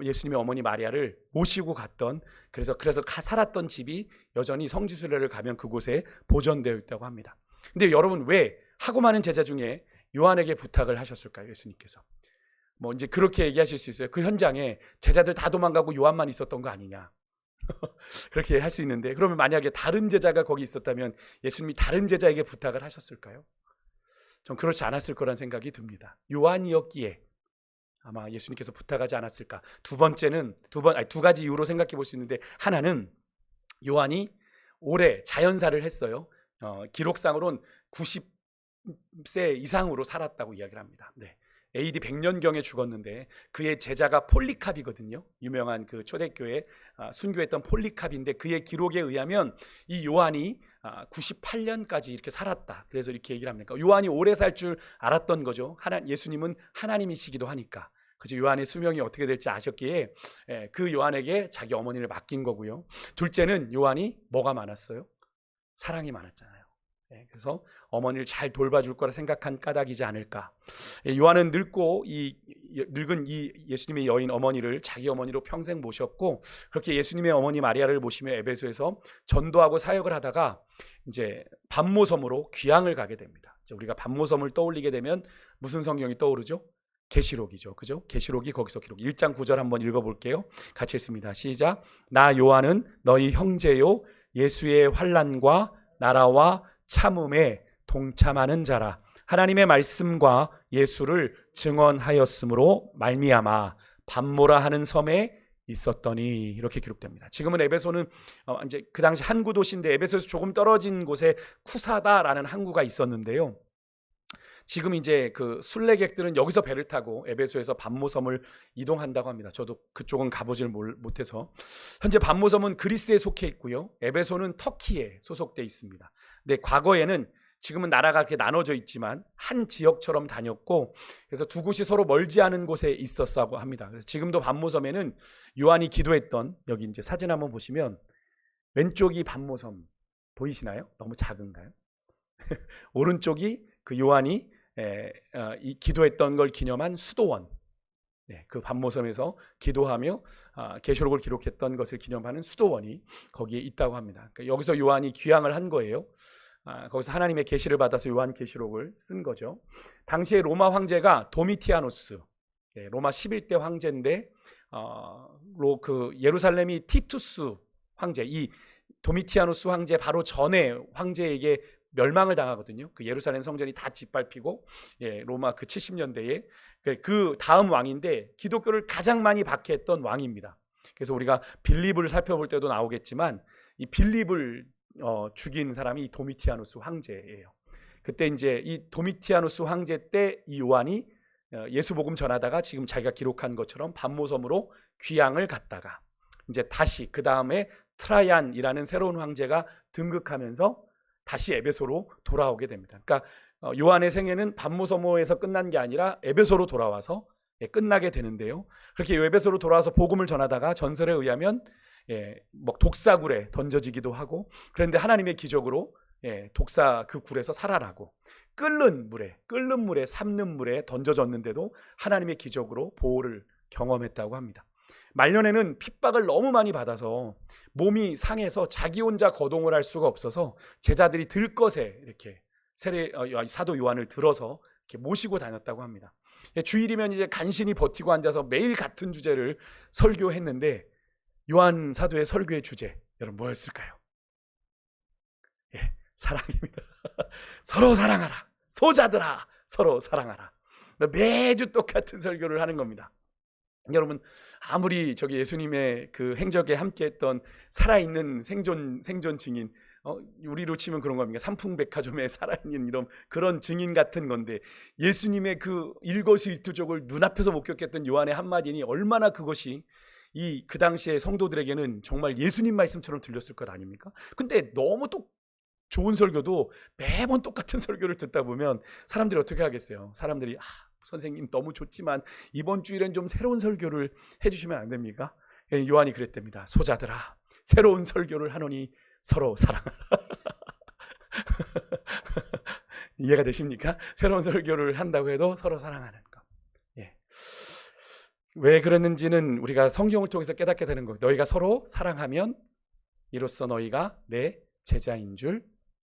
예수님의 어머니 마리아를 모시고 갔던, 그래서 살았던 집이 여전히 성지순례를 가면 그곳에 보존되어 있다고 합니다. 근데 여러분, 왜 하고 많은 제자 중에 요한에게 부탁을 하셨을까요? 예수님께서 이제 그렇게 얘기하실 수 있어요. 그 현장에 제자들 다 도망가고 요한만 있었던 거 아니냐, 그렇게 할 수 있는데, 그러면 만약에 다른 제자가 거기 있었다면 예수님이 다른 제자에게 부탁을 하셨을까요? 전 그렇지 않았을 거란 생각이 듭니다. 요한이었기에 아마 예수님께서 부탁하지 않았을까. 두 번째는 두 가지 이유로 생각해 볼 수 있는데, 하나는 요한이 오래 자연사를 했어요. 기록상으로는 90세 이상으로 살았다고 이야기를 합니다. AD 100년경에 죽었는데 그의 제자가 폴리캅이거든요. 유명한 그 초대교회 순교했던 폴리캅인데, 그의 기록에 의하면 이 요한이 98년까지 이렇게 살았다. 그래서 이렇게 얘기를 합니다. 요한이 오래 살 줄 알았던 거죠. 예수님은 하나님이시기도 하니까. 그죠? 요한의 수명이 어떻게 될지 아셨기에 그 요한에게 자기 어머니를 맡긴 거고요. 둘째는 요한이 뭐가 많았어요? 사랑이 많았잖아요. 그래서 어머니를 잘 돌봐줄 거라 생각한 까닭이지 않을까. 요한은 늙고 늙은 이 예수님의 여인 어머니를 자기 어머니로 평생 모셨고, 그렇게 예수님의 어머니 마리아를 모시며 에베소에서 전도하고 사역을 하다가 이제 반모섬으로 귀향을 가게 됩니다. 우리가 반모섬을 떠올리게 되면 무슨 성경이 떠오르죠? 계시록이죠. 그죠? 계시록이 거기서 기록. 1장 9절 한번 읽어볼게요. 같이 읽습니다. 시작. 나 요한은 너희 형제요 예수의 환난과 나라와 참음에 동참하는 자라. 하나님의 말씀과 예수를 증언하였으므로 말미암아 반모라 하는 섬에 있었더니, 이렇게 기록됩니다. 지금은 에베소는 이제 그 당시 항구 도시인데 에베소에서 조금 떨어진 곳에 쿠사다라는 항구가 있었는데요. 지금 이제 그 순례객들은 여기서 배를 타고 에베소에서 반모섬을 이동한다고 합니다. 저도 그쪽은 가보질 못해서. 현재 반모섬은 그리스에 속해 있고요, 에베소는 터키에 소속돼 있습니다. 근데 과거에는, 지금은 나라가 이렇게 나눠져 있지만 한 지역처럼 다녔고, 그래서 두 곳이 서로 멀지 않은 곳에 있었다고 합니다. 그래서 지금도 반모섬에는 요한이 기도했던, 여기 이제 사진 한번 보시면 왼쪽이 반모섬 보이시나요? 너무 작은가요? 오른쪽이 그 요한이 이 기도했던 걸 기념한 수도원, 그 반모섬에서 기도하며 계시록을 기록했던 것을 기념하는 수도원이 거기에 있다고 합니다. 그러니까 여기서 요한이 귀향을 한 거예요. 거기서 하나님의 계시를 받아서 요한 계시록을 쓴 거죠. 당시에 로마 황제가 도미티아누스, 로마 11대 황제인데 그 예루살렘이 티투스 황제, 이 도미티아누스 황제 바로 전에 황제에게 멸망을 당하거든요. 그 예루살렘 성전이 다 짓밟히고, 로마 그 70년대에 그 다음 왕인데 기독교를 가장 많이 박해했던 왕입니다. 그래서 우리가 빌립을 살펴볼 때도 나오겠지만 이 빌립을 죽인 사람이 이 도미티아누스 황제예요. 그때 이제 이 도미티아누스 황제 때 이 요한이 예수 복음 전하다가 지금 자기가 기록한 것처럼 반모섬으로 귀향을 갔다가 이제 다시 그 다음에 트라이안이라는 새로운 황제가 등극하면서 다시 에베소로 돌아오게 됩니다. 그러니까 요한의 생애는 반모섬에서 끝난 게 아니라 에베소로 돌아와서 끝나게 되는데요. 그렇게 에베소로 돌아와서 복음을 전하다가 전설에 의하면 뭐 독사굴에 던져지기도 하고, 그런데 하나님의 기적으로 독사 그 굴에서 살아나고, 끓는 물에 삶는 물에 던져졌는데도 하나님의 기적으로 보호를 경험했다고 합니다. 말년에는 핍박을 너무 많이 받아서 몸이 상해서 자기 혼자 거동을 할 수가 없어서 제자들이 들것에 이렇게 사도 요한을 들어서 이렇게 모시고 다녔다고 합니다. 주일이면 이제 간신히 버티고 앉아서 매일 같은 주제를 설교했는데, 요한 사도의 설교의 주제 여러분 뭐였을까요? 사랑입니다. 서로 사랑하라. 소자들아, 서로 사랑하라. 매주 똑같은 설교를 하는 겁니다. 여러분, 아무리 저기 예수님의 그 행적에 함께했던 살아있는 생존 증인, 우리로 치면 그런 겁니까? 삼풍백화점에 살아있는 이런 그런 증인 같은 건데, 예수님의 그 일거수일투족을 눈앞에서 목격했던 요한의 한마디니 얼마나 그것이 그 당시의 성도들에게는 정말 예수님 말씀처럼 들렸을 것 아닙니까? 근데 너무 좋은 설교도 매번 똑같은 설교를 듣다 보면 사람들이 어떻게 하겠어요? 사람들이 선생님 너무 좋지만 이번 주일엔 좀 새로운 설교를 해주시면 안 됩니까? 요한이 그랬답니다. 소자들아, 새로운 설교를 하노니 서로 사랑하라. 이해가 되십니까? 새로운 설교를 한다고 해도 서로 사랑하는 것. 왜 그랬는지는 우리가 성경을 통해서 깨닫게 되는 거예요. 너희가 서로 사랑하면 이로써 너희가 내 제자인 줄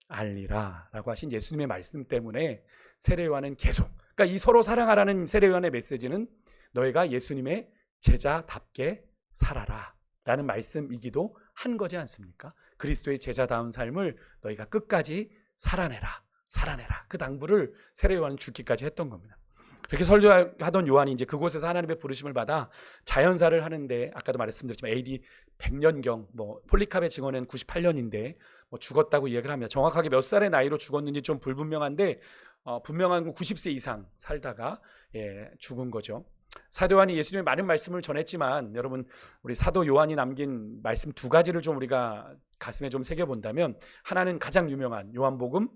알리라 라고 하신 예수님의 말씀 때문에 세례요한은 계속, 그러니까 이 서로 사랑하라는 세례요한의 메시지는 너희가 예수님의 제자답게 살아라 라는 말씀이기도 한 거지 않습니까? 그리스도의 제자다운 삶을 너희가 끝까지 살아내라 그 당부를 세례요한은 죽기까지 했던 겁니다. 그렇게 설교하던 요한이 이제 그곳에서 하나님의 부르심을 받아 자연사를 하는데, 아까도 말씀드렸지만 AD 100년경, 뭐 폴리카베 증언은 98년인데 뭐 죽었다고 이야기를 합니다. 정확하게 몇 살의 나이로 죽었는지 좀 불분명한데 분명한 건 90세 이상 살다가 죽은 거죠. 사도 요한이 예수님의 많은 말씀을 전했지만, 여러분 우리 사도 요한이 남긴 말씀 두 가지를 좀 우리가 가슴에 좀 새겨본다면, 하나는 가장 유명한 요한복음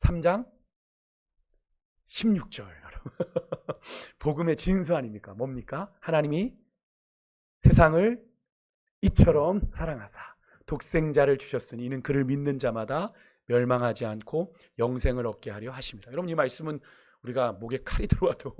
3장 16절 복음의 진수 아닙니까? 뭡니까? 하나님이 세상을 이처럼 사랑하사 독생자를 주셨으니 이는 그를 믿는 자마다 멸망하지 않고 영생을 얻게 하려 하십니다. 여러분, 이 말씀은 우리가 목에 칼이 들어와도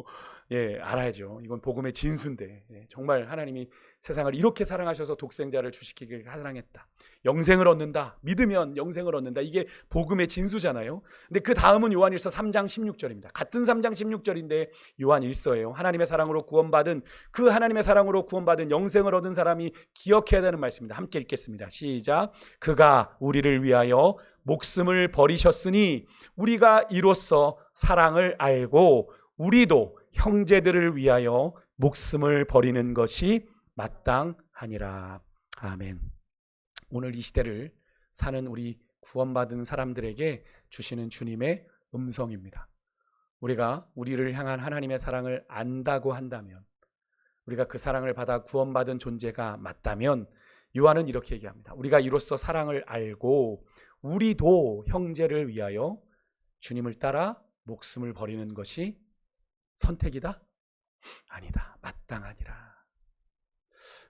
알아야죠. 이건 복음의 진수인데, 정말 하나님이 세상을 이렇게 사랑하셔서 독생자를 주시기를 사랑했다. 영생을 얻는다. 믿으면 영생을 얻는다. 이게 복음의 진수잖아요. 근데 그 다음은 요한일서 3장 16절입니다. 같은 3장 16절인데 요한 일서예요. 하나님의 사랑으로 구원받은, 그 하나님의 사랑으로 구원받은 영생을 얻은 사람이 기억해야 되는 말씀입니다. 함께 읽겠습니다. 시작. 그가 우리를 위하여 목숨을 버리셨으니 우리가 이로써 사랑을 알고 우리도 형제들을 위하여 목숨을 버리는 것이 마땅하니라. 아멘. 오늘 이 시대를 사는 우리 구원받은 사람들에게 주시는 주님의 음성입니다. 우리가 우리를 향한 하나님의 사랑을 안다고 한다면, 우리가 그 사랑을 받아 구원받은 존재가 맞다면, 요한은 이렇게 얘기합니다. 우리가 이로써 사랑을 알고 우리도 형제를 위하여 주님을 따라 목숨을 버리는 것이 선택이다? 아니다. 마땅하니라.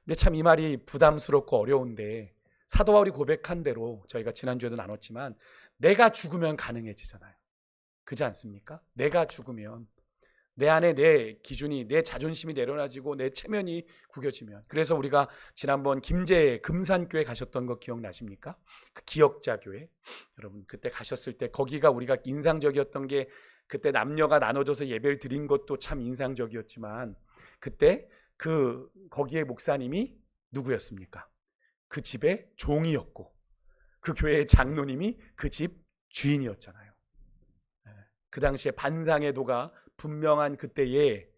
근데 참 이 말이 부담스럽고 어려운데, 사도 바울이 고백한 대로 저희가 지난주에도 나눴지만 내가 죽으면 가능해지잖아요. 그렇지 않습니까? 내가 죽으면 내 안에 내 기준이, 내 자존심이 내려놔지고 내 체면이 구겨지면. 그래서 우리가 지난번 김제 금산교회 가셨던 거 기억나십니까? 그 기억자교회. 여러분 그때 가셨을 때 거기가 우리가 인상적이었던 게, 그때 남녀가 나눠져서 예배를 드린 것도 참 인상적이었지만, 그때 거기에 목사님이 누구였습니까? 그 집의 종이었고 그 교회의 장로님이 그 집 주인이었잖아요. 그 당시에 반상회도가 분명한 그때에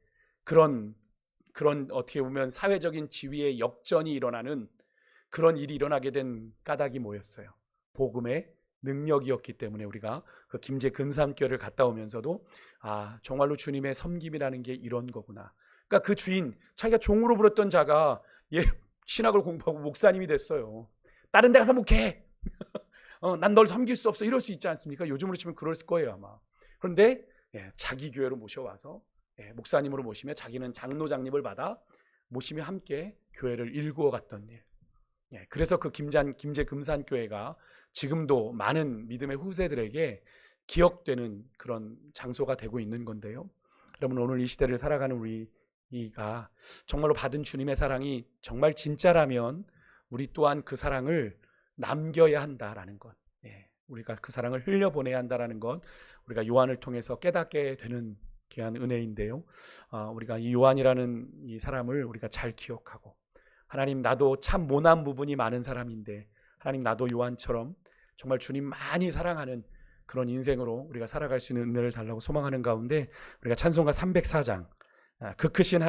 그런 어떻게 보면 사회적인 지위의 역전이 일어나는 그런 일이 일어나게 된 까닭이 뭐였어요? 복음의 능력이었기 때문에 우리가 그 김제 금산교회를 갔다 오면서도 정말로 주님의 섬김이라는 게 이런 거구나. 그러니까 그 주인, 자기가 종으로 부렸던 자가 신학을 공부하고 목사님이 됐어요. 다른 데 가서 목해. 난 널 섬길 수 없어. 이럴 수 있지 않습니까? 요즘으로 치면 그럴 거예요 아마. 그런데 자기 교회로 모셔와서 목사님으로 모시며 자기는 장로장립을 받아 모시며 함께 교회를 일구어 갔던 일. 그래서 그 김제 금산교회가 지금도 많은 믿음의 후세들에게 기억되는 그런 장소가 되고 있는 건데요. 여러분, 오늘 이 시대를 살아가는 우리가 정말로 받은 주님의 사랑이 정말 진짜라면 우리 또한 그 사랑을 남겨야 한다라는 것, 우리가 그 사랑을 흘려보내야 한다라는 것, 우리가 요한을 통해서 깨닫게 되는 귀한 은혜인데요. 우리가 이 요한이라는 이 사람을 우리가 잘 기억하고, 하나님, 나도 참 모난 부분이 많은 사람인데 하나님, 나도 요한처럼 정말 주님 많이 사랑하는 그런 인생으로 우리가 살아갈 수 있는 은혜를 달라고 소망하는 가운데, 우리가 찬송가 304장 그 크신